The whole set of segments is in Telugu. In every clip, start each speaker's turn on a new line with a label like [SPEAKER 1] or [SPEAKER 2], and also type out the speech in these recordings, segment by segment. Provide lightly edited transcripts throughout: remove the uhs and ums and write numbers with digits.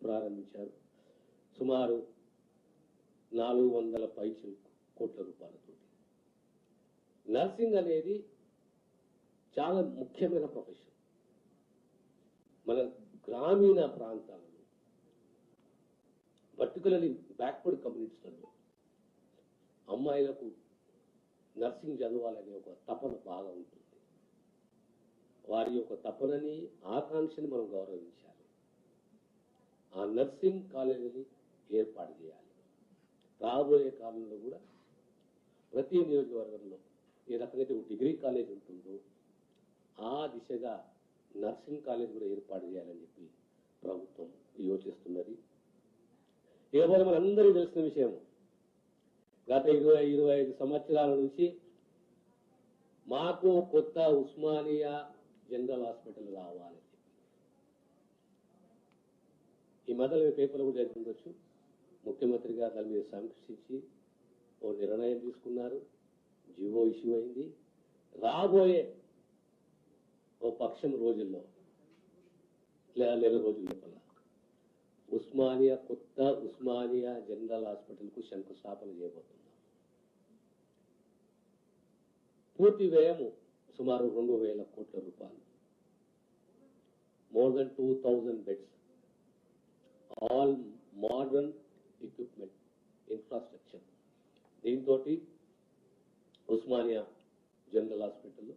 [SPEAKER 1] ప్రారంభించారు. సుమారు 400 పైచలు కోట్ల రూపాయలతో. నర్సింగ్ అనేది చాలా ముఖ్యమైన ప్రొఫెషన్. మన గ్రామీణ ప్రాంతాలలో, పర్టికులర్లీ బ్యాక్వర్డ్ కమ్యూనిటీస్లలో అమ్మాయిలకు నర్సింగ్ చదవాలనే ఒక తపన బాగా ఉంటుంది. వారి యొక్క తపనని, ఆకాంక్షని మనం గౌరవించాలి. ఆ నర్సింగ్ కాలేజీని ఏర్పాటు చేయాలి. రాబోయే కాలంలో కూడా ప్రతి నియోజకవర్గంలో ఏ రకమైతే ఒక డిగ్రీ కాలేజ్ ఉంటుందో ఆ దిశగా నర్సింగ్ కాలేజ్ కూడా ఏర్పాటు చేయాలని చెప్పి ప్రభుత్వం యోచిస్తున్నది. ఇకపోతే మనందరికీ తెలిసిన విషయం, గత 20-25 సంవత్సరాల నుంచి మాకు కొత్త ఉస్మానియా జనరల్ హాస్పిటల్ రావాలని చెప్పి ఈ మధ్యలో పేపర్లు కూడా జరిగిందొచ్చు. ముఖ్యమంత్రి గారు దాని మీద సమీక్షించి ఓ నిర్ణయం తీసుకున్నారు. జీవో ఇష్యూ అయింది. రాబోయే ఓ పక్షం రోజుల్లో లేదా నెల రోజుల లోపల కొత్త ఉస్మానియా జనరల్ హాస్పిటల్కు శంకుస్థాపన చేయబోతున్నాం. పూర్తి వ్యయము సుమారు 2,000 కోట్ల రూపాయలు. More than 2,000 beds, all modern equipment, infrastructure. దీంతో ఉస్మానియా జనరల్ హాస్పిటల్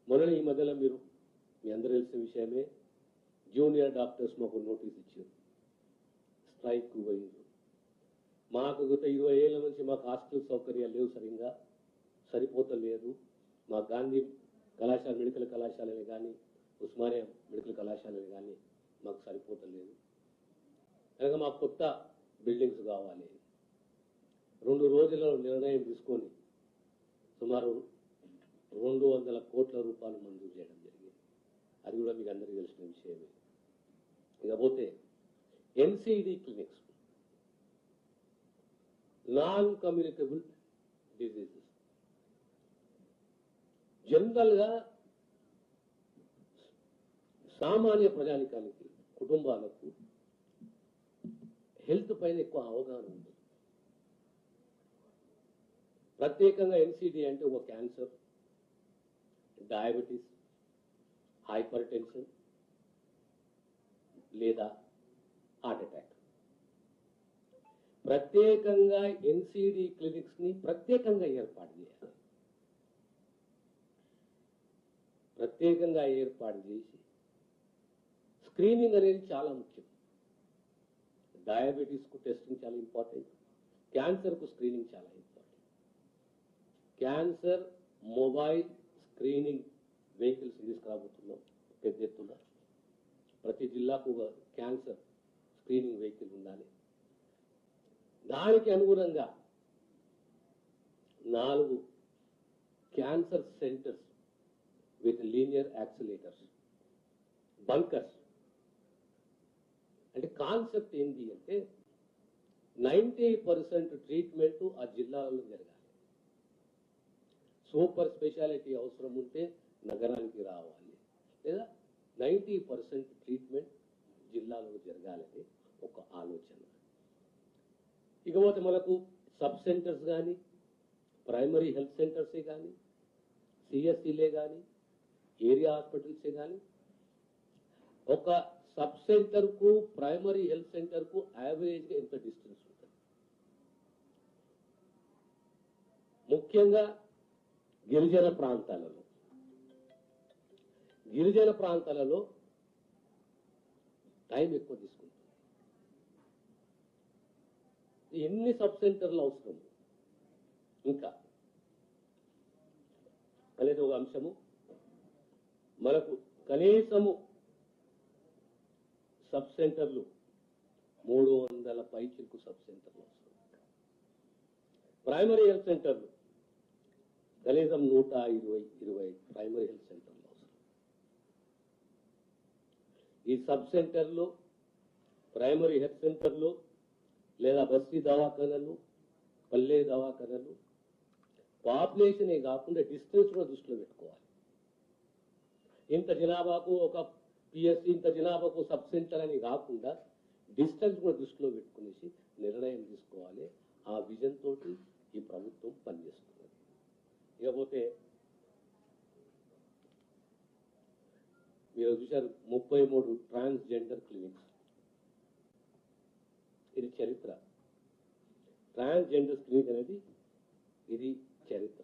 [SPEAKER 1] మొన్న ఈ మధ్యలో మీ అందరూ తెలిసిన విషయమే, జూనియర్ డాక్టర్స్ మాకు నోటీస్ ఇచ్చారు, స్ట్రైక్ పోయింది. మాకు గత 20 ఏళ్ల నుంచి మాకు హాస్టల్ సౌకర్యాలు లేవు, సరిగ్గా సరిపోతలేదు. మా గాంధీ కళాశాల మెడికల్ కళాశాలని కానీ ఉస్మానియా మెడికల్ కళాశాలని కానీ మాకు సరిపోతలేదు కనుక మాకు కొత్త బిల్డింగ్స్ కావాలి. 2 రోజులలో నిర్ణయం తీసుకొని సుమారు 200 కోట్ల రూపాయలు మంజూరు చేయడం జరిగింది. అది కూడా మీకు అందరికీ తెలిసిన విషయమే. ఇకపోతే NCD clinics, non communicable diseases, general గా సామాన్య ప్రజానికానికి, కుటుంబాలకు హెల్త్ పైన ఎక్కువ అవగాహన ఉంది. ప్రత్యేకంగా ఎన్సిడి అంటే ఒక క్యాన్సర్, డయాబెటీస్, హైపర్ టెన్షన్ లేదా హార్ట్ అటాక్. ప్రత్యేకంగా ఎన్సిడి క్లినిక్స్ ని ప్రత్యేకంగా ఏర్పాటు చేయాలి. ప్రత్యేకంగా ఏర్పాటు చేసి స్క్రీనింగ్ అనేది చాలా ముఖ్యం. డయాబెటీస్ కు టెస్టింగ్ చాలా ఇంపార్టెంట్, క్యాన్సర్ కు స్క్రీనింగ్ చాలా important. Cancer mobile screening vehicles తీసుకురాబోతున్నాం పెద్ద ఎత్తున. ప్రతి జిల్లాకు ఒక క్యాన్సర్ స్క్రీనింగ్ వెహికల్ ఉండాలి. దానికి అనుగుణంగా 4 cancer centres with linear accelerators, bunkers. అంటే కాన్సెప్ట్ ఏంటి అంటే 90% ట్రీట్మెంట్ ఆ జిల్లాలలో జరగాలి. సూపర్ స్పెషాలిటీ అవసరం ఉంటే నగరానికి రావాలి, లేదా 90% ట్రీట్మెంట్ జిల్లాలో జరగాలని ఒక ఆలోచన. ఇకపోతే మనకు సబ్ సెంటర్స్ కానీ, ప్రైమరీ హెల్త్ సెంటర్సే కానీ, సిఎస్సీలే కానీ, ఏరియా హాస్పిటల్సే కానీ, ఒక సబ్ సెంటర్ కు ప్రైమరీ హెల్త్ సెంటర్ కు యావరేజ్ గా ఎంత డిస్టెన్స్ ఉంటుంది? ముఖ్యంగా గిరిజన ప్రాంతాలలో టైం ఎక్కువ తీసుకుంటుంది. ఎన్ని సబ్ సెంటర్లు అవసరం ఇంకా అనేది ఒక అంశము. మనకు కనీసము సబ్ సెంటర్లు 300 పైచిలకు సబ్ సెంటర్లు అవసరం. ప్రైమరీ హెల్త్ సెంటర్లు కనీసం 120 ప్రైమరీ హెల్త్ సెంటర్లు అవసరం. ఈ సబ్ సెంటర్లు, ప్రైమరీ హెల్త్ సెంటర్లు లేదా బస్తీ దవాఖానలు, పల్లె దవాఖానలు పాపులేషనే కాకుండా డిస్టెన్స్ కూడా దృష్టిలో పెట్టుకోవాలి. ఇంత జనాభాకు ఒక పిఎస్సి, ఇంత జనాభాకు సబ్ సెంటర్ అని కాకుండా డిస్టెన్స్ కూడా దృష్టిలో పెట్టుకునేసి నిర్ణయం తీసుకోవాలి. ఆ విజన్ తోటి ఈ ప్రభుత్వం పనిచేస్తున్నది. ఇకపోతే మీరు చూశారు 33 ట్రాన్స్జెండర్ క్లినిక్స్. ఇది చరిత్ర. ట్రాన్స్జెండర్ క్లినిక్ అనేది ఇది చరిత్ర.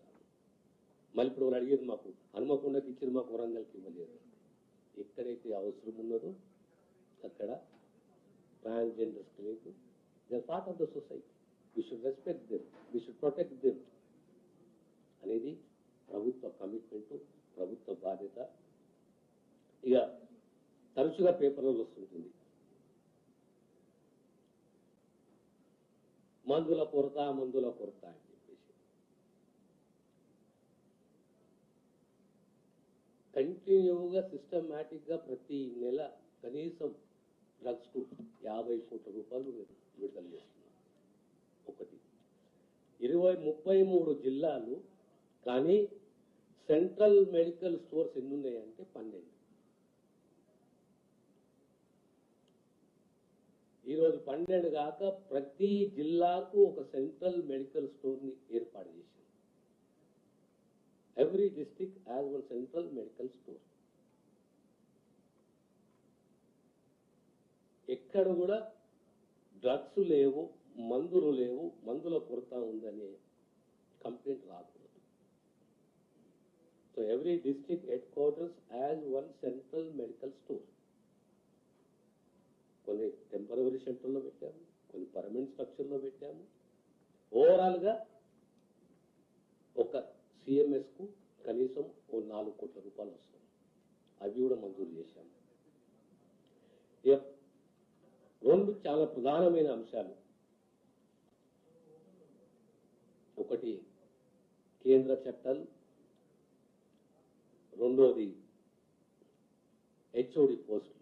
[SPEAKER 1] మళ్ళీ ఇప్పుడు వాళ్ళు అడిగేది మాకు హనుమకొండకి ఇచ్చింది, మాకు వరంగల్కి ఇవ్వలేదు. ఎక్కడైతే అవసరం ఉన్నదో అక్కడ transgender clinic they are part of the society. We should respect them, we should protect them అనేది ప్రభుత్వ కమిట్మెంటు, ప్రభుత్వ బాధ్యత. ఇక తరచుగా పేపర్లో వస్తుంటుంది మందుల కొరత అని చెప్పేసి. కంటిన్యూగా సిస్టమేటిక్ గా ప్రతి నెల కనీసం డ్రగ్స్ కు 50 కోట్ల రూపాయలు విడుదల చేస్తున్నారు. ఒకటి 33 జిల్లాలు, కానీ సెంట్రల్ మెడికల్ స్టోర్స్ ఎన్ని ఉన్నాయంటే 12. ఈరోజు 12 కాక ప్రతి జిల్లాకు ఒక సెంట్రల్ మెడికల్ స్టోర్ ని ఏర్పాటు చేశారు. Every district has one central medical store. ఎక్కడ కూడా డ్రగ్స్ లేవు, మందులు లేవు, మందుల కొరత ఉందనే కంప్లైంట్ రాకూడదు. So every district head quarters has one central medical store. కొన్ని టెంపరరీ సెంటర్లో పెట్టాము, కొన్ని పర్మనెంట్ స్ట్రక్చర్లో పెట్టాము. ఓవరాల్గా ఒక సిఎంఎస్ కు కనీసం 4 కోట్ల రూపాయలు వస్తాయి. అవి కూడా మంజూరు చేశాము. రెండు చాలా ప్రధానమైన అంశాలు. ఒకటి కేంద్ర చట్టాలు, రెండోది హెచ్ఓడి పోస్టులు.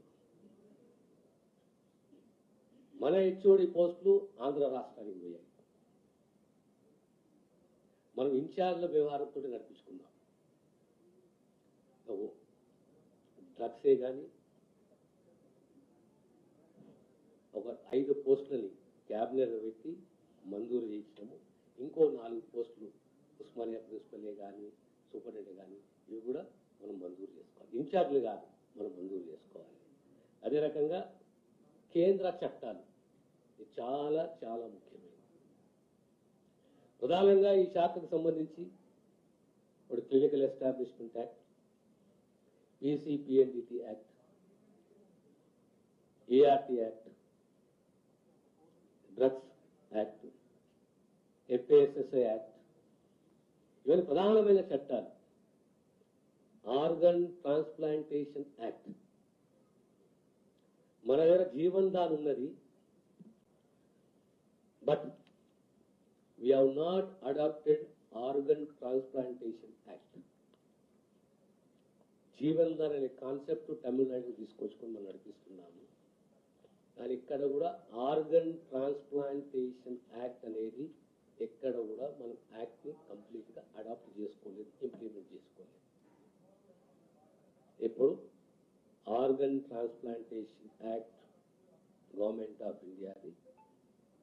[SPEAKER 1] మన హెచ్ఓడి పోస్టులు ఆంధ్ర రాష్ట్రానికి పోయాయి. మనం ఇన్ఛార్జ్ల వ్యవహారంతో నడిపించుకున్నాం. డ్రగ్సే కానీ ఒక 5 పోస్టులని క్యాబినెట్ పెట్టి మంజూరు చేయించాము. ఇంకో 4 పోస్టులు ఉస్మానియా ప్రిన్సిపలే కానీ సూపరింటెండెంట్ కానీ ఇవి కూడా మనం మంజూరు చేసుకోవాలి. ఇన్ఛార్జ్లు కాదు, మనం మంజూరు చేసుకోవాలి. అదే రకంగా కేంద్ర చట్టాలు చాలా చాలా ముఖ్యమైనవి. ప్రధానంగా ఈ శాఖకు సంబంధించి ఇప్పుడు clinical establishment act, PCPNDT act, ART act, drugs act, FSSAI act, ఇవన్నీ ప్రధానమైన చట్టాలు. ఆర్గన్ ట్రాన్స్ప్లాంటేషన్ యాక్ట్, మన దగ్గర జీవన్ దాన్ ఉన్నది, but we have not adopted organ transplantation act. Jeevan Dan అనే కాన్సెప్ట్ తమిళనాడుకు తీసుకొచ్చుకొని మనం నడిపిస్తున్నాము. కానీ ఇక్కడ కూడా ఆర్గన్ ట్రాన్స్ప్లాంటేషన్ యాక్ట్ అనేది ఎక్కడ కూడా మనం యాక్ట్ ని కంప్లీట్ గా అడాప్ట్ చేసుకోలేదు, ఇంప్లిమెంట్ చేసుకోలేదు. ఇప్పుడు organ transplantation act government of ఇండియాది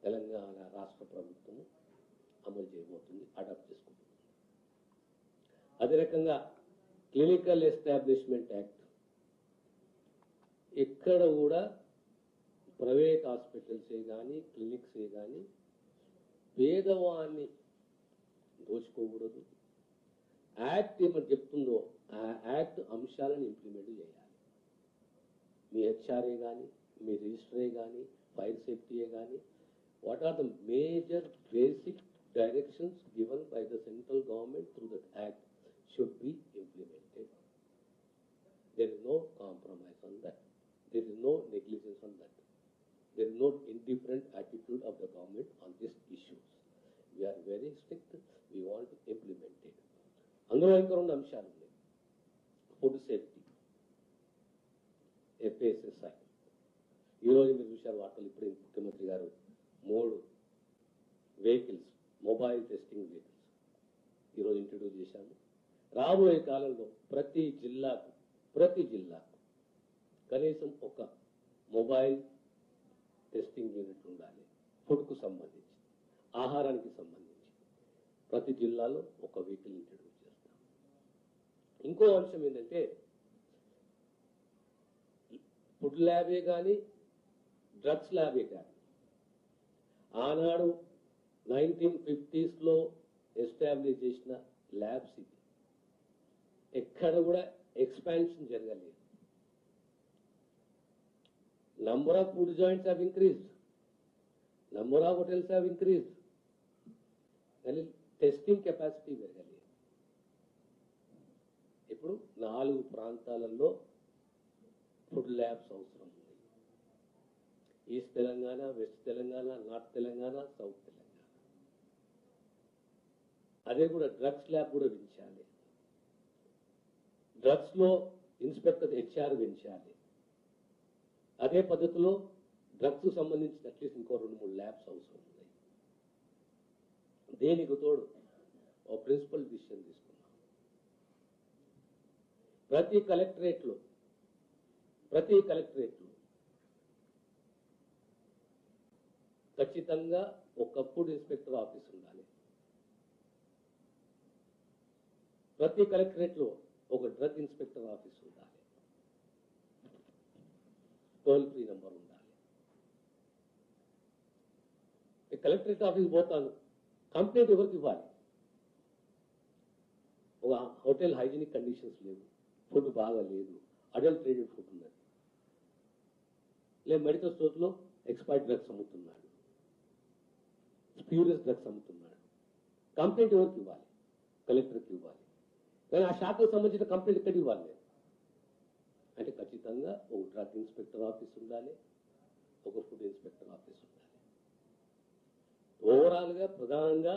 [SPEAKER 1] తెలంగాణ రాష్ట్ర ప్రభుత్వం అమలు చేయబోతుంది, అడాప్ట్ చేసుకుంటుంది. అదే రకంగా క్లినికల్ ఎస్టాబ్లిష్మెంట్ యాక్ట్, ఎక్కడ కూడా ప్రైవేట్ హాస్పిటల్సే కానీ క్లినిక్సే కానీ పేదవాన్ని దోచుకోకూడదు. యాక్ట్ ఏమని చెప్తుందో ఆ యాక్ట్ అంశాలను ఇంప్లిమెంట్ చేయాలి. మీ హెచ్ఆర్ఏ కానీ, మీ రిజిస్టరే కానీ, ఫైర్ సేఫ్టీయే కానీ, what are the major basic directions given by the central government through that act should be implemented. There is no compromise on that. There is no negligence on that. There is no indifferent attitude of the government on these issues. We are very strict. We want to implement it. అందులో ఇంకా 2 అంశాలు ఉన్నాయి. Food safety, FSSAI. ఈరోజు మీరు చూశారు వార్తలు, ఇప్పుడు ముఖ్యమంత్రి గారు 3 వెహికల్స్, మొబైల్ టెస్టింగ్ వెహికల్స్ ఈరోజు ఇంట్రడ్యూస్ చేశాము. రాబోయే కాలంలో ప్రతి జిల్లాకు కనీసం ఒక మొబైల్ టెస్టింగ్ యూనిట్ ఉండాలి. ఫుడ్కు సంబంధించి, ఆహారానికి సంబంధించి ప్రతి జిల్లాలో ఒక వెహికల్ ఇంట్రడ్యూస్ చేస్తాం. ఇంకో అంశం ఏంటంటే ఫుడ్ ల్యాబే కానీ డ్రగ్స్ ల్యాబే కానీ ఆనాడు 1950s ఎస్టాబ్లిష్ చేసిన ల్యాబ్స్ ఇది. ఎక్కడ కూడా ఎక్స్పాన్షన్ జరగలేదు. Number of food joints have increased, number of hotels have increased, కానీ టెస్టింగ్ కెపాసిటీ పెరగలేదు. ఇప్పుడు 4 ప్రాంతాలలో ఫుడ్ ల్యాబ్స్ అవసరం ఉంది. East Telangana, west Telangana, north Telangana, south Telangana. అదే కూడా డ్రగ్స్ ల్యాబ్ కూడా పెంచాలి. డ్రగ్స్ లో ఇన్స్పెక్టర్ హెచ్ఆర్ పెంచాలి. అదే పద్ధతిలో డ్రగ్స్ సంబంధించిన అట్లీస్ట్ ఇంకో 2-3 ల్యాబ్స్ అవసరం ఉన్నాయి. దేనికి తోడు ఓ ప్రిన్సిపల్ డిసిషన్ తీసుకున్నాం. ప్రతి కలెక్టరేట్లో ఖచ్చితంగా ఒక ఫుడ్ ఇన్స్పెక్టర్ ఆఫీస్ ఉండాలి. ప్రతి కలెక్టరేట్లో ఒక డ్రగ్ ఇన్స్పెక్టర్ ఆఫీస్ ఉండాలి. టోల్ ఫ్రీ నంబర్ ఉండాలి. కలెక్టరేట్ ఆఫీస్ పోతాను, కంప్లైంట్ ఎవరికి ఇవ్వాలి? ఒక హోటల్ హైజీనిక్ కండిషన్స్ లేవు, ఫుడ్ బాగా లేదు, అడల్టరేటెడ్ ఫుడ్ ఉన్నది, లేదు మెడికల్ స్టోర్స్ లో ఎక్స్పైర్డ్ డ్రగ్స్ అమ్ముతున్నాడు, స్ప్యూరియస్ డ్రగ్స్ అమ్ముతున్నాడు. కంప్లైంట్ ఎవరికి ఇవ్వాలి? కలెక్టర్కి ఇవ్వాలి. కానీ ఆ శాఖకు సంబంధించిన కంప్లైంట్ ఎక్కడ ఇవ్వాలి? అంటే ఖచ్చితంగా ఒక డ్రగ్ ఇన్స్పెక్టర్ ఆఫీస్ ఉండాలి, ఒక ఫుడ్ ఇన్స్పెక్టర్ ఆఫీస్ ఉండాలి. ఓవరాల్ గా ప్రధానంగా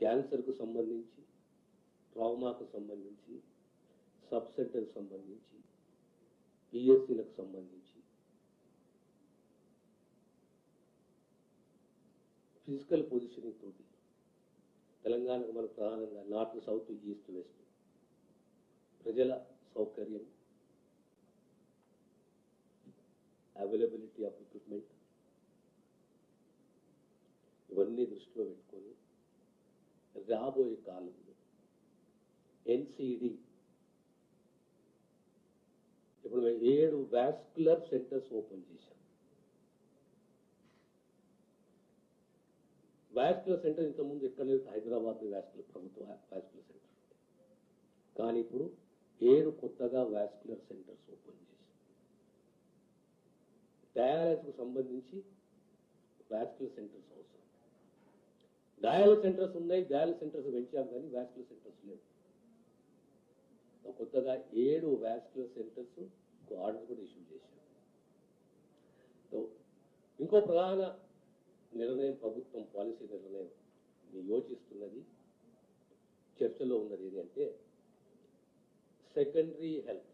[SPEAKER 1] క్యాన్సర్కు సంబంధించి, ట్రామాకు సంబంధించి, సబ్ సెంటర్ సంబంధించి, పిఎస్సీలకు సంబంధించి, ఫిజికల్ పొజిషనింగ్ తోటి తెలంగాణకు మనం ప్రధానంగా నార్త్, సౌత్, ఈస్ట్, వెస్ట్ ప్రజల సౌకర్యం, అవైలబిలిటీ ఆఫ్ ఎక్విప్మెంట్ ఇవన్నీ దృష్టిలో పెట్టుకొని రాబోయే కాలంలో ఎన్సిడి ఇప్పుడు మేము 7 వాస్కులర్ సెంటర్స్ ఓపెన్ చేశాం. వాస్కులర్ సెంటర్ ఇంతకుముందు ఎక్కడ లేదు, హైదరాబాద్ వాస్కులర్ ప్రభుత్వ వాస్కులర్ సెంటర్. కానీ ఇప్పుడు 7 కొత్తగా వాస్కులర్ సెంటర్స్ ఓపెన్ చేశాం. డయాలసిస్కు సంబంధించి వాస్కులర్ సెంటర్స్ అవసరం. డయాలసిస్ సెంటర్స్ ఉన్నాయి, డయాలసిస్ సెంటర్స్ పెంచాం, కానీ వాస్కులర్ సెంటర్స్ లేవు. కొత్తగా 7 వాస్కులర్ సెంటర్స్ ఆర్డర్ కూడా ఇష్యూ చేశాం. ఇంకో ప్రధాన నిర్ణయం, ప్రభుత్వం పాలసీ నిర్ణయం యోచిస్తున్నది, చర్చలో ఉన్నది ఏంటంటే సెకండరీ హెల్త్,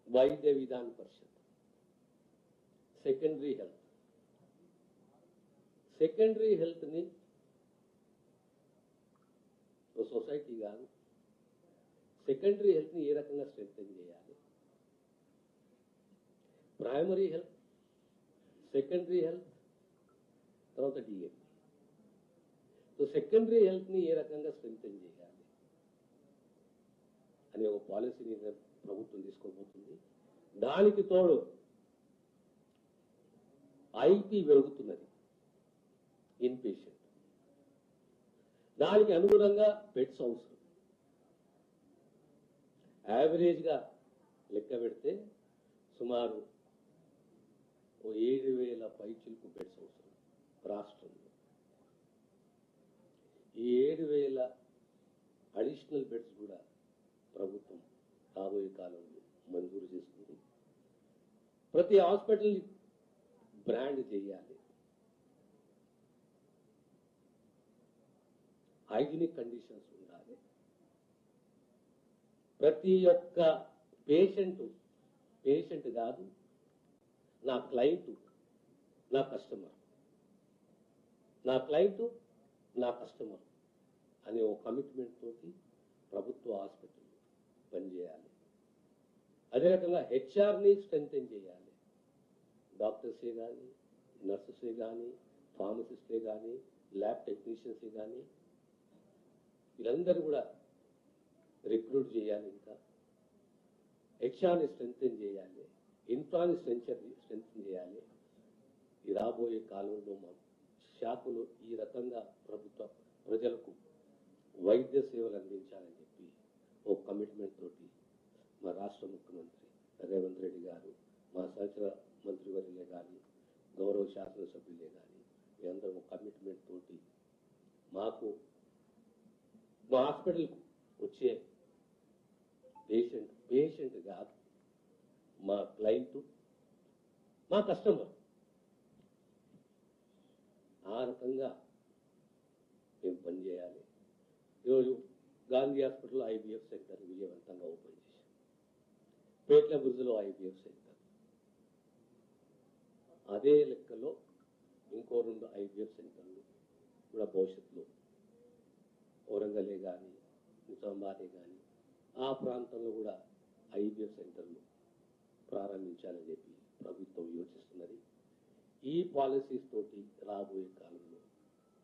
[SPEAKER 1] వైద్య విధాన పరిషత్. సెకండరీ హెల్త్ ని సొసైటీ కాదు, సెకండరీ హెల్త్ ని ఏ రకంగా స్ట్రెంథెన్ చేయాలి? ప్రైమరీ హెల్త్, సెకండరీ హెల్త్, తర్వాత డిఎంఈ. సో సెకండరీ హెల్త్ ని ఏ రకంగా స్ట్రెంథెన్ చేయాలి అనే ఒక పాలసీ నిర్ణయం ప్రభుత్వం తీసుకోబోతుంది. దానికి తోడు ఐపీ పెరుగుతున్నది, ఇన్ పేషెంట్. దానికి అనుగుణంగా బెడ్స్ అవసరం. యావరేజ్ గా లెక్క పెడితే సుమారు 7,000 పైచిలకు బెడ్స్ అవసరం రాష్ట్రంలో. ఈ 7,000 అడిషనల్ బెడ్స్ కూడా ప్రభుత్వం రాబోయే కాలంలో మంజూరు చేస్తుంది. ప్రతి హాస్పిటల్ బ్రాండ్ చేయాలి, హైజీనిక్ కండిషన్స్ ఉండాలి. ప్రతి ఒక్క పేషెంట్ కాదు, నా క్లయింట్ నా కస్టమర్, నా క్లయింట్ నా కస్టమర్ అనే ఒక కమిట్మెంట్ తోటి ప్రభుత్వ హాస్పిటల్ పనిచేయాలి. అదే రకంగా హెచ్ఆర్ని స్ట్రెంగ్తెన్ చేయాలి. డాక్టర్సే కానీ, నర్సెసే కానీ, ఫార్మసిస్టే కానీ, ల్యాబ్ టెక్నీషియన్సే కానీ వీళ్ళందరూ కూడా రిక్రూట్ చేయాలి. ఇంకా హెచ్ఆర్ని స్ట్రెంగ్తెన్ చేయాలి, ఇన్ఫ్రాని స్ట్రెంగ్తెన్ చేయాలి. ఈ రాబోయే కాలంలో మా శాఖలు ఈ రకంగా ప్రభుత్వం ప్రజలకు వైద్య సేవలు అందించాలని చెప్పి ఓ కమిట్మెంట్ తోటి మా రాష్ట్ర ముఖ్యమంత్రి రేవంత్ రెడ్డి గారు, మా సహచర మంత్రివర్యులే కానీ, గౌరవ శాసనసభ్యులే కానీ మేమందరం కమిట్మెంట్ తోటి మాకు మా హాస్పిటల్కు వచ్చే పేషెంట్ కాదు, మా క్లయింట్, మా కస్టమర్. ఆ రకంగా మేము పనిచేయాలి. ఈరోజు గాంధీ హాస్పిటల్లో ఐబీఎఫ్ సెంటర్ విజయవంతంగా ఓపెన్ చేశాం. పేట్ల బుర్జులో ఐబీఎఫ్ సెంటర్, అదే లెక్కలో ఇంకో 2 ఐబీఎఫ్ సెంటర్లు కూడా భవిష్యత్తులో ఔరంగలే కానీ, నిజామాబాదే కానీ ఆ ప్రాంతంలో కూడా ఐబీఎఫ్ సెంటర్లు ప్రారంభించాలని చెప్పి ప్రభుత్వం యోచిస్తున్నది. ఈ పాలసీస్ తోటి రాబోయే కాలంలో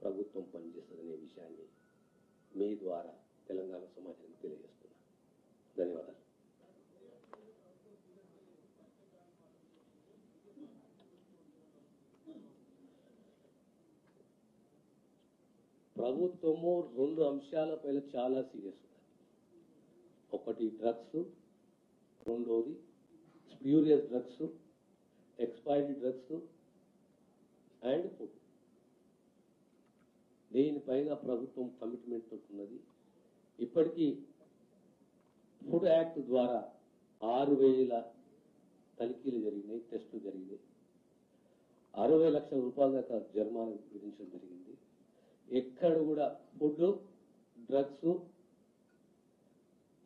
[SPEAKER 1] ప్రభుత్వం పనిచేస్తుందనే విషయాన్ని మీ ద్వారా తెలంగాణ సమాజానికి తెలియజేస్తున్నాను. ధన్యవాదాలు. ప్రభుత్వము 2 అంశాలపైన చాలా సీరియస్ ఉంది. ఒకటి డ్రగ్స్, రెండోది spurious drugs, expired drugs and food. దీనిపైన ప్రభుత్వం కమిట్మెంట్ ఉన్నది. ఇప్పటికీ ఫుడ్ యాక్ట్ ద్వారా 6,000 తనిఖీలు జరిగినాయి, టెస్టులు జరిగినాయి. 60 లక్షల రూపాయల దాకా జరిమానా విధించడం జరిగింది. ఎక్కడ కూడా ఫుడ్, డ్రగ్స్,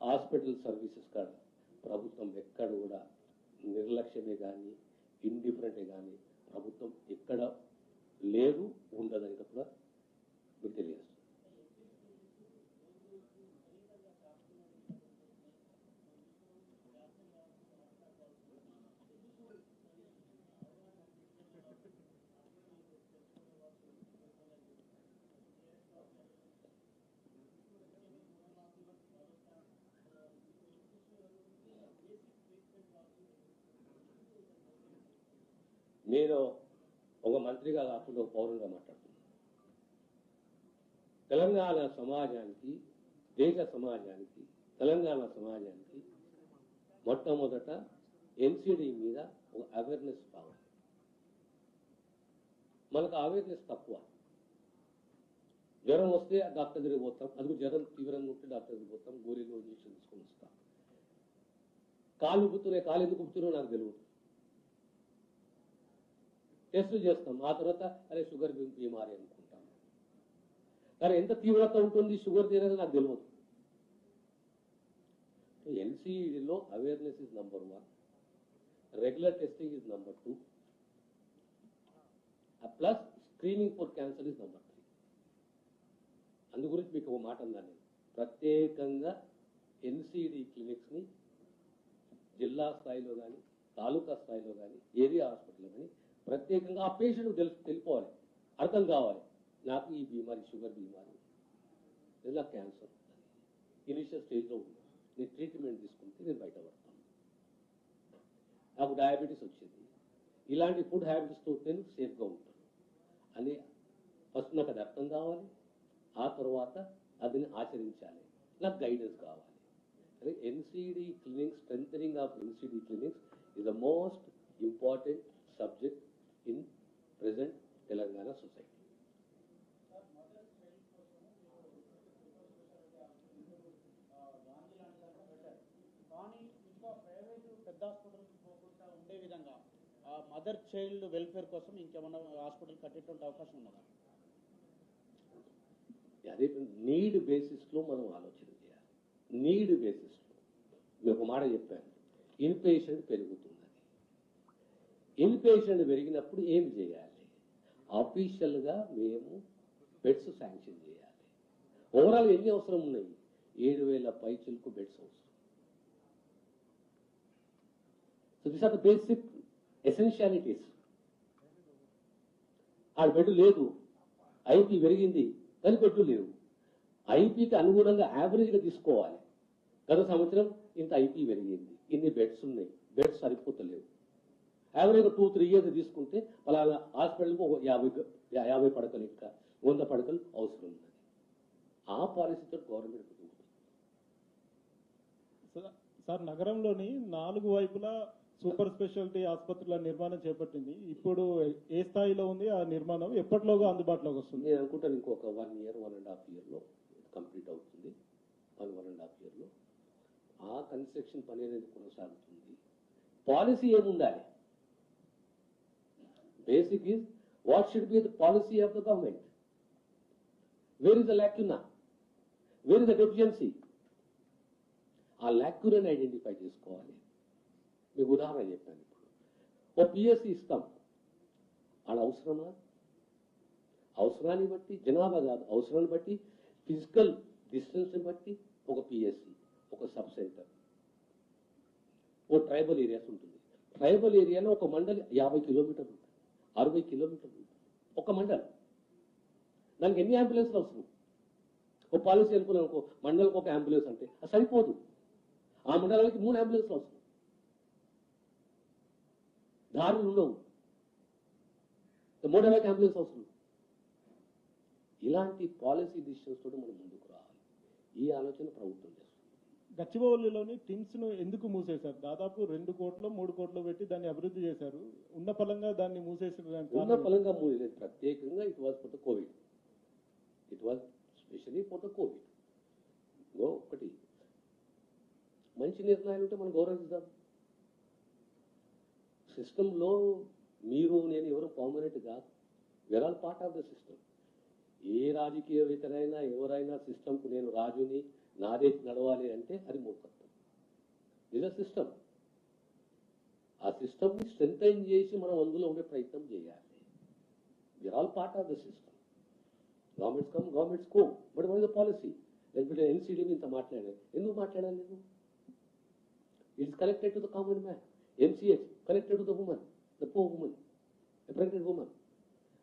[SPEAKER 1] హాస్పిటల్ సర్వీసెస్ కాడ ప్రభుత్వం ఎక్కడ కూడా నిర్లక్ష్యమే కానీ, ఇండిఫరెంటే కానీ ప్రభుత్వం ఎక్కడ లేదు, ఉండదని కూడా మీకు తెలియజేస్తుంది. నేను ఒక మంత్రిగా కాకుండా ఒక పౌరునిగా మాట్లాడుతున్నాను. తెలంగాణ సమాజానికి, దేశ సమాజానికి, తెలంగాణ సమాజానికి మొట్టమొదట ఎన్సిడి మీద ఒక అవేర్నెస్ కావాలి. మనకు అవేర్నెస్ తక్కువ. జ్వరం వస్తే డాక్టర్ దగ్గరికి పోతాం, అందుకు జ్వరం తీవ్రంగా ఉంటే డాక్టర్ దగ్గరికి పోతాం, గోరీలో ఇంజక్షన్ తీసుకొని వస్తాం. కాలు ఉబ్బుతున్నాయి, కాలు ఎందుకు ఉబ్బుతున్నాయో నాకు తెలియదు. టెస్టులు చేస్తాం, ఆ తర్వాత అరే షుగర్ బీమారీ అనుకుంటాం. కానీ ఎంత తీవ్రత ఉంటుంది షుగర్ తీరని నాకు తెలియదు. ఎన్సిఈడిలో awareness is number 1, regular testing is number 2, plus screening for cancer is number 3. అందు గురించి మీకు ఒక మాట అన్నాను నేను. ప్రత్యేకంగా ఎన్సిడి క్లినిక్స్ని జిల్లా స్థాయిలో కానీ, తాలూకా స్థాయిలో కానీ, ఏరియా హాస్పిటల్లో కానీ ప్రత్యేకంగా ఆ పేషెంట్ తెలిపోవాలి, అర్థం కావాలి. నాకు ఈ బీమారీ, షుగర్ బీమారీ, లేదా క్యాన్సర్ ఇనిషియల్ స్టేజ్లో ఉంది, నేను ట్రీట్మెంట్ తీసుకుంటే నేను బయటపడతాను. నాకు డయాబెటీస్ వచ్చింది, ఇలాంటి ఫుడ్ హ్యాబిట్స్తో నేను సేఫ్గా ఉంటాను అని ఫస్ట్ నాకు అది అర్థం కావాలి. ఆ తర్వాత అదిని ఆచరించాలి, నాకు గైడెన్స్ కావాలి. అదే NCD clinics, strengthening of NCD clinics is the most important subject in present Telangana society.
[SPEAKER 2] కానీ ఇంకా ప్రైవేట్ పెద్ద హాస్పిటల్కి పోకుండా ఉండే విధంగా మదర్ చైల్డ్ వెల్ఫేర్ కోసం ఇంకేమన్నా హాస్పిటల్ కట్టేటువంటి అవకాశం ఉన్నదా?
[SPEAKER 1] అదే నీడ్ బేసిస్లో మనం ఆలోచన చేయాలి. నీడ్ బేసిస్లో మీకు ఒక మాట చెప్పాను, ఇన్ పేషెంట్ పెరుగుతున్నది. ఇన్ పేషెంట్ పెరిగినప్పుడు ఏం చేయాలి? ఆఫీషియల్గా మేము బెడ్స్ శాంక్షన్ చేయాలి. ఓవరాల్ ఎన్ని అవసరం ఉన్నాయి? 7,000 పైచిలకు బెడ్స్ అవసరం. So this are the basic essentialities. ఆడ బెడ్ లేదు, ఐపీ పెరిగింది కానీ బెడ్లు లేవు. ఐపీకి అనుగుణంగా యావరేజ్గా తీసుకోవాలి. గత సంవత్సరం ఇంత ఐపీ పెరిగింది, ఇన్ని బెడ్స్ ఉన్నాయి, బెడ్స్ సరిపోతలేవు. యావరేజ్గా 2-3 years తీసుకుంటే వాళ్ళ హాస్పిటల్కి ఒక 50 పడకలు ఇంకా 100 పడకలు అవసరం ఉన్నది. ఆ పాలసీతో గవర్నమెంట్
[SPEAKER 3] సార్, నగరంలోని 4 వైపులా సూపర్ స్పెషాలిటీ ఆసుపత్రుల నిర్మాణం చేపట్టింది. ఇప్పుడు ఏ స్థాయిలో ఉంది ఆ నిర్మాణం? ఎప్పటిలోగా అందుబాటులోకి వస్తుంది?
[SPEAKER 1] నేను అనుకుంటాను ఇంకొక 1 year, 1.5 yearలో కంప్లీట్ అవుతుంది. 1.5 yearలో ఆ కన్స్ట్రక్షన్ పని అనేది కొనసాగుతుంది. పాలసీ ఏముండాలి? Basic is what should be the policy of the government. Where is the lacuna, where is the deficiency? ఆ లాక్యునాని ఐడెంటిఫై చేసుకోవాలి. మీకు ఉదాహరణ చెప్పాను. ఇప్పుడు ఓ పిఎస్సి ఇస్తాం, ఆడ అవసరమా? అవసరాన్ని బట్టి, జనాభా కాదు, అవసరాన్ని బట్టి, ఫిజికల్ డిస్టెన్స్ని బట్టి ఒక పిఎస్సి, ఒక సబ్ సెంటర్. ఓ ట్రైబల్ ఏరియాస్ ఉంటుంది. ట్రైబల్ ఏరియాలో ఒక మండలి 50 కిలోమీటర్లు ఉంటుంది, 60 కిలోమీటర్లు ఉంటుంది ఒక మండలం. దానికి ఎన్ని అంబులెన్స్లు అవసరం? ఒక పాలసీ అనుకున్నాం అనుకో, మండలికి ఒక అంబులెన్స్ అంటే అది సరిపోదు. ఆ మండలానికి 3 అంబులెన్స్లు అవసరం. దారులు ఉండవు, 3 అంబులెన్స్ అవసరం. ఇలాంటి పాలసీ డిసిషన్స్ తోటి మనం ముందుకు రావాలి. ఈ ఆలోచన ప్రభుత్వం చేస్తుంది.
[SPEAKER 3] గచ్చిబౌలిలోని టిమ్స్ ను ఎందుకు మూసేశారు? దాదాపు 2 కోట్లు 3 కోట్లు పెట్టి దాన్ని అభివృద్ధి చేశారు. ఉన్న పలంగా దాన్ని మూసేసిన
[SPEAKER 1] ఉన్న పలంగా మూడలేదు. ప్రత్యేకంగా it was for the Covid. It was specially for the Covid. ఒకటి మంచి నిర్ణయాలు ఉంటే మనం గౌరవిద్దాం. సిస్టంలో మీరు నేను ఎవరు పర్మనెంట్ కాదు. We're all part of the system. ఏ రాజకీయవేత్తరైనా ఎవరైనా సిస్టమ్కు నేను రాజుని, నాదే నడవాలి అంటే అది మూర్ఖత్వం. ఇది సిస్టమ్. ఆ సిస్టమ్ని స్ట్రెంథైన్ చేసి మనం అందులో ఉండే ప్రయత్నం చేయాలి. Where all part of the system. Governments come, governments go. But what is the policy? లేకపోతే ఎన్సీడీ ఇంత మాట్లాడాలి. ఎందుకు మాట్లాడాలి నేను? It's connected to the common man. MCH connected to the woman, the poor woman, the pregnant woman.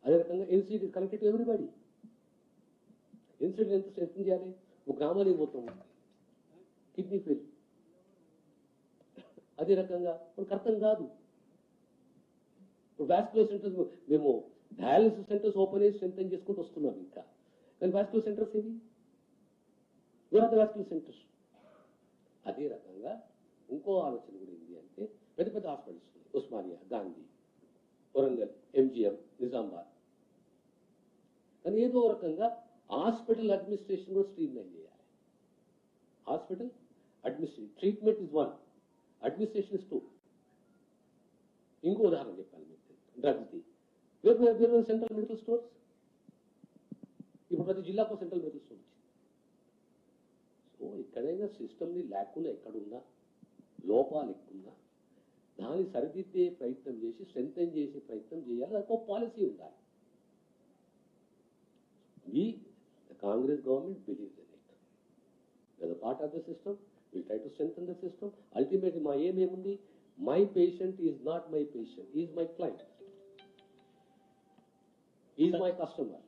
[SPEAKER 1] అదే రకంగా NCD connected to everybody. NCD ఎంత స్ట్రెంథెన్ చేయాలి? ఒక గ్రామానికి పోతాం, కిడ్నీ ఫెయిల్. అదే రకంగా మనకు అర్థం కాదు. ఇప్పుడు వాస్కులర్ సెంటర్స్ మేము డయాలసిస్ సెంటర్స్ ఓపెన్ చేసి స్ట్రెంథెన్ చేసుకుంటూ వస్తున్నాం ఇంకా. కానీ వాస్కులర్ సెంటర్స్ ఏవి? Where are the vascular centres? అదే రకంగా ఇంకో ఆలోచన కూడా ఏంటి అంటే, పెద్ద పెద్ద హాస్పిటల్స్ ఉస్మానియా, గాంధీ, వరంగల్, MGM, నిజామాబాద్. కానీ ఏదో రకంగా హాస్పిటల్ అడ్మినిస్ట్రేషన్ కూడా స్ట్రీమ్ లైన్ చేయాలి. Hospital administration, treatment is 1, administration is 2. ఇంకో ఉదాహరణ చెప్పాలి మీకు, డ్రగ్స్ది. వేరు సెంట్రల్ మెడికల్ స్టోర్స్. ఇప్పుడు ప్రతి జిల్లాకు సెంట్రల్ మెడికల్ స్టోర్ వచ్చింది. సో ఎక్కడైనా సిస్టమ్ని లేకుండా ఎక్కడున్నా, లోపాలు ఎక్కున్నా దాన్ని సరిదిద్దే ప్రయత్నం చేసి స్ట్రెంథెన్ చేసే ప్రయత్నం చేయాలి. దానికి ఒక పాలసీ ఉండాలి. The Congress government believes in it. We are a part of the system. We try to strengthen the system. Ultimately, my aim ఏముంది? My patient is not my patient. He is my client. He is my customer.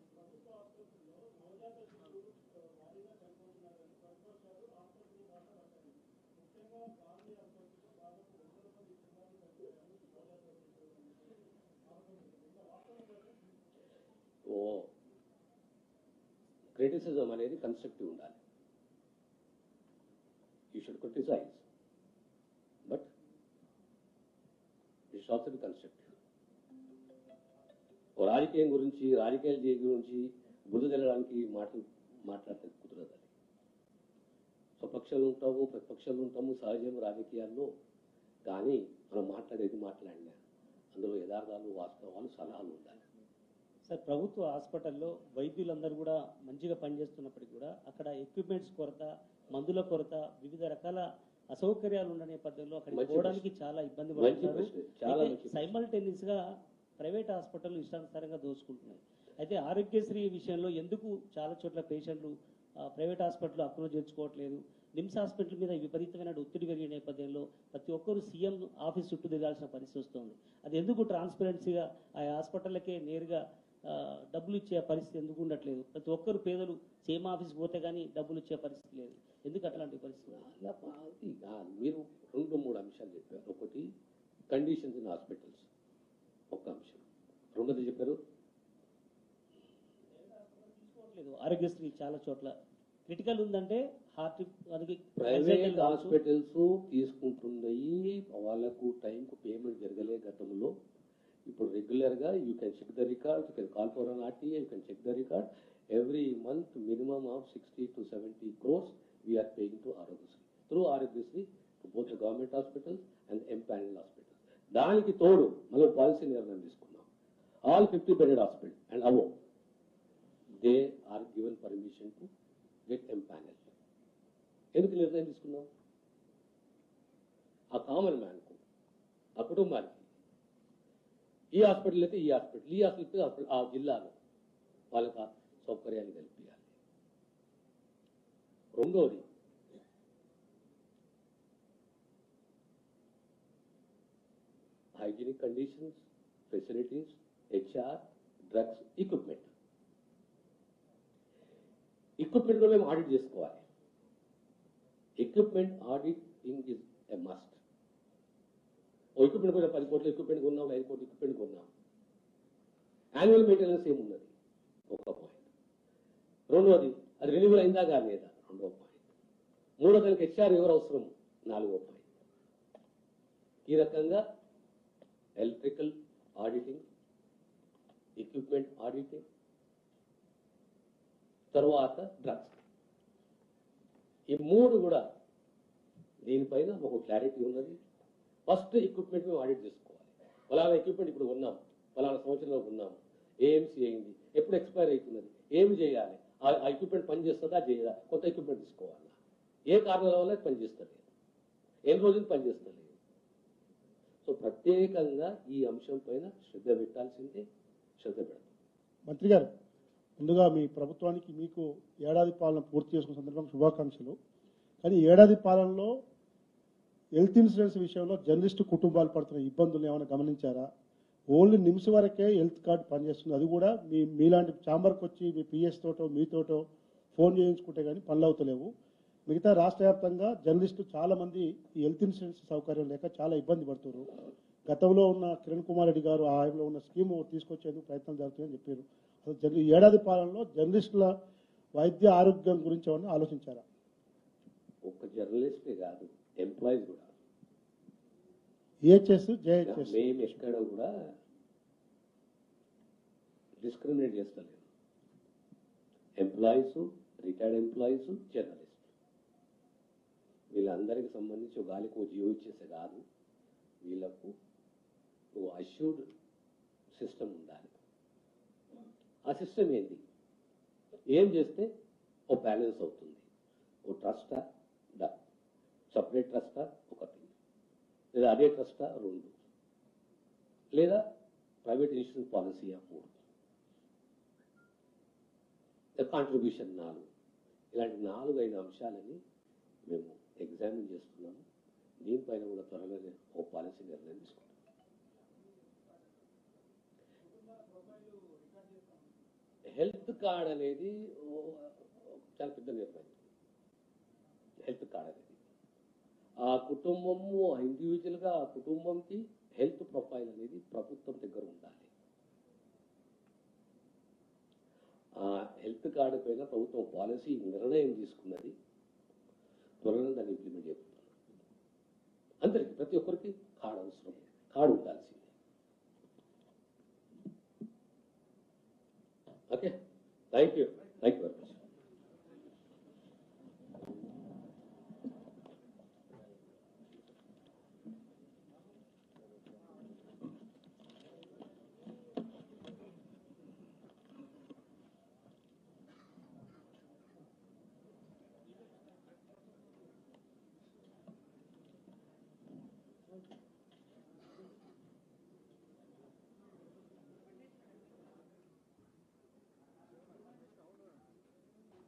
[SPEAKER 1] Criticism అనేది కన్స్ట్రక్టివ్ ఉండాలి. You should criticise, but it's also be constructive. ఓ రాజకీయం గురించి, రాజకీయాల గురించి బుద్ధి తెలడానికి మాట్లాడితే కుదరదు. అది స్వపక్షాలు ఉంటాము, ప్రతిపక్షాలు ఉంటాము, సహజం రాజకీయాల్లో. కానీ మనం మాట్లాడినా అందులో యథార్థాలు, వాస్తవాలు, సలహాలు ఉండాలి.
[SPEAKER 4] సార్, ప్రభుత్వ హాస్పిటల్లో వైద్యులందరూ కూడా మంచిగా పనిచేస్తున్నప్పటికీ కూడా అక్కడ ఎక్విప్మెంట్స్ కొరత, మందుల కొరత, వివిధ రకాల అసౌకర్యాలు ఉన్న నేపథ్యంలో అక్కడికి పోవడానికి చాలా ఇబ్బంది పడుతున్నారు. సైమల్టేనియస్ గా ప్రైవేట్ హాస్పిటల్ ఇష్టానుసారంగా దోచుకుంటున్నాయి. అయితే ఆరోగ్యశ్రీ విషయంలో ఎందుకు చాలా చోట్ల పేషెంట్లు ప్రైవేట్ హాస్పిటల్ అప్రోచ్ చేర్చుకోవట్లేదు? నిమ్స్ హాస్పిటల్ మీద విపరీతమైన ఒత్తిడి పెరిగిన నేపథ్యంలో ప్రతి ఒక్కరూ సీఎం ఆఫీస్ చుట్టూ దిగాల్సిన పరిస్థితి వస్తుంది. అది ఎందుకు ట్రాన్స్పరెన్సీగా ఆ హాస్పిటల్కే నేరుగా డబ్బులు ఇచ్చే పరిస్థితి ఎందుకు ఉండట్లేదు? ప్రతి ఒక్కరు పేదలు సీఎం ఆఫీస్ పోతే కానీ డబ్బులు ఇచ్చే పరిస్థితి లేదు. ఎందుకు అట్లాంటి పరిస్థితి?
[SPEAKER 1] మీరు 2-3 అంశాలు చెప్పారు. ఒకటి కండిషన్స్ ఇన్ హాస్పిటల్స్, ఒక అంశం. రెండోది చెప్పారు
[SPEAKER 4] తీసుకోవట్లేదు. ఆరోగ్యశ్రీ చాలా చోట్ల క్రిటికల్ ఉందంటే హార్ట్
[SPEAKER 1] ప్రైవేట్ హాస్పిటల్స్ తీసుకుంటున్నాయి, వాళ్ళకు టైంకు పేమెంట్ జరగలే గతంలో. ఇప్పుడు రెగ్యులర్గా you can check the record, you can call for an RTA, you can check the record. Every month minimum of 60 to 70 crores we are paying to Arogyasri, through Arogyasri, to both the government hospitals and the empanel hospitals. దానికి తోడు మనం పాలసీ నిర్ణయం తీసుకున్నాం. All 50-bedded hospitals and above, they are given permission to get empaneled. ఎందుకు నిర్ణయం తీసుకున్నాం? ఆ కామన్ మ్యాన్కు, ఆ కుటుంబానికి, ఈ హాస్పిటల్ అయితే ఈ హాస్పిటల్ ఆ జిల్లాలో వాళ్ళకి ఆ సౌకర్యాన్ని కల్పించాలి. రెండోది hygienic conditions, facilities, HR, drugs, equipment కూడా మేము ఆడిట్ చేసుకోవాలి. Equipment auditing is a must. Equipment కూడా 10 కోట్ల ఎక్విప్మెంట్ కొన్నాం, 5 కోట్ల ఎక్విప్మెంట్ కొన్నాం. యాన్యువల్ మెయింటెనెన్స్ ఏమున్నది? ఒక పాయింట్. రెండవది అది రెన్యూవల్ అయిందా లేదా? రెండవ పాయింట్. మూడో దానికి హెచ్ఆర్ ఎవరు అవసరం? 4వ పాయింట్. ఈ రకంగా ఎలక్ట్రికల్ ఆడిటింగ్, ఎక్విప్మెంట్ ఆడిటింగ్, తర్వాత డ్రగ్స్, ఈ 3 కూడా దీనిపైన ఒక క్లారిటీ ఉన్నది. ఫస్ట్ ఎక్విప్మెంట్ మేము ఆడిట్ చేసుకోవాలి. ఫలానా ఎక్విప్మెంట్ ఇప్పుడు ఉన్నాం, ఫలానా సంవత్సరంలో ఉన్నాము, ఏఎంసీ అయింది, ఎప్పుడు ఎక్స్పైర్ అవుతున్నది, ఏమి చేయాలి, ఆ ఎక్విప్మెంట్ పనిచేస్తుందా చేయదా, కొత్త ఎక్విప్మెంట్ తీసుకోవాలా, ఏ కారణాల వల్ల పనిచేస్తలేదు, ఎన్ని రోజులు పనిచేస్తలేదు. సో ప్రత్యేకంగా ఈ అంశం పైన శ్రద్ధ పెట్టాల్సిందే, శ్రద్ధ పెడతాం.
[SPEAKER 5] మంత్రి గారు, ముందుగా మీ ప్రభుత్వానికి మీకు ఏడాది పాలన పూర్తి చేసుకున్న సందర్భంగా శుభాకాంక్షలు. కానీ ఏడాది పాలనలో హెల్త్ ఇన్సూరెన్స్ విషయంలో జర్నలిస్టు కుటుంబాలు పడుతున్న ఇబ్బందులు ఏమైనా గమనించారా? ఓన్లీ నిమ్స్ వరకే హెల్త్ కార్డు పనిచేస్తుంది, అది కూడా మీలాంటి ఛాంబర్కి వచ్చి మీ పిఎస్ తోటో మీతోటో ఫోన్ చేయించుకుంటే కానీ పనులు అవుతలేవు. మిగతా రాష్ట్ర వ్యాప్తంగా జర్నలిస్టు చాలా మంది ఈ హెల్త్ ఇన్సూరెన్స్ సౌకర్యం లేక చాలా ఇబ్బంది పడుతున్నారు. గతంలో ఉన్న కిరణ్ కుమార్ రెడ్డి గారు ఆ ఆయనలో ఉన్న స్కీమ్ తీసుకొచ్చేందుకు ప్రయత్నం జరుగుతుందని చెప్పారు. అసలు ఈ ఏడాది పాలనలో జర్నలిస్టుల వైద్య ఆరోగ్యం గురించి ఏమన్నా ఆలోచించారా?
[SPEAKER 1] ఒక్క జర్నలిస్టే కాదు, ఎంప్లాయీస్ కూడా,
[SPEAKER 5] ఈహెచ్ఎస్, జేహెచ్ఎస్,
[SPEAKER 1] మేము ఎక్కడ కూడా డిస్క్రిమినేట్ చేస్తలేదు. ఎంప్లాయీస్, రిటైర్డ్ ఎంప్లాయీస్, జర్నలిస్ట్, వీళ్ళందరికి సంబంధించి ఒక గాలికి ఒక జియో ఇచ్చేసే కాదు, వీళ్ళకు ఓ అష్యూర్డ్ సిస్టమ్ ఉండాలి. ఆ సిస్టమ్ ఏంటి? ఏం చేస్తే ఓ బ్యాలెన్స్ అవుతుంది? ఓ ట్రస్టా, సపరేట్ ట్రస్టా ఒకటి, లేదా అదే ట్రస్టా 2, లేదా ప్రైవేట్ ఇన్సూరెన్స్ పాలసీయా 3, కాంట్రిబ్యూషన్ 4. ఇలాంటి 4-5 అంశాలని మేము ఎగ్జామిన్ చేస్తున్నాము. దీనిపైన కూడా త్వరలోనే ఒక పాలసీ నిర్ణయం తీసుకుంటాం. హెల్త్ కార్డ్ అనేది చాలా పెద్ద నిర్ణయం. హెల్త్ కార్డ్ అనేది ఆ కుటుంబము, ఇండివిజువల్గా ఆ కుటుంబంకి హెల్త్ ప్రొఫైల్ అనేది ప్రభుత్వం దగ్గర ఉండాలి. ఆ హెల్త్ కార్డు పైన ప్రభుత్వం పాలసీ నిర్ణయం తీసుకున్నది, త్వరలో దాన్ని ఇంప్లిమెంట్ చేస్తున్నాం. అందరికీ, ప్రతి ఒక్కరికి కార్డు అవసరం, కార్డు ఉండాల్సిందే. Okay, thank you very much.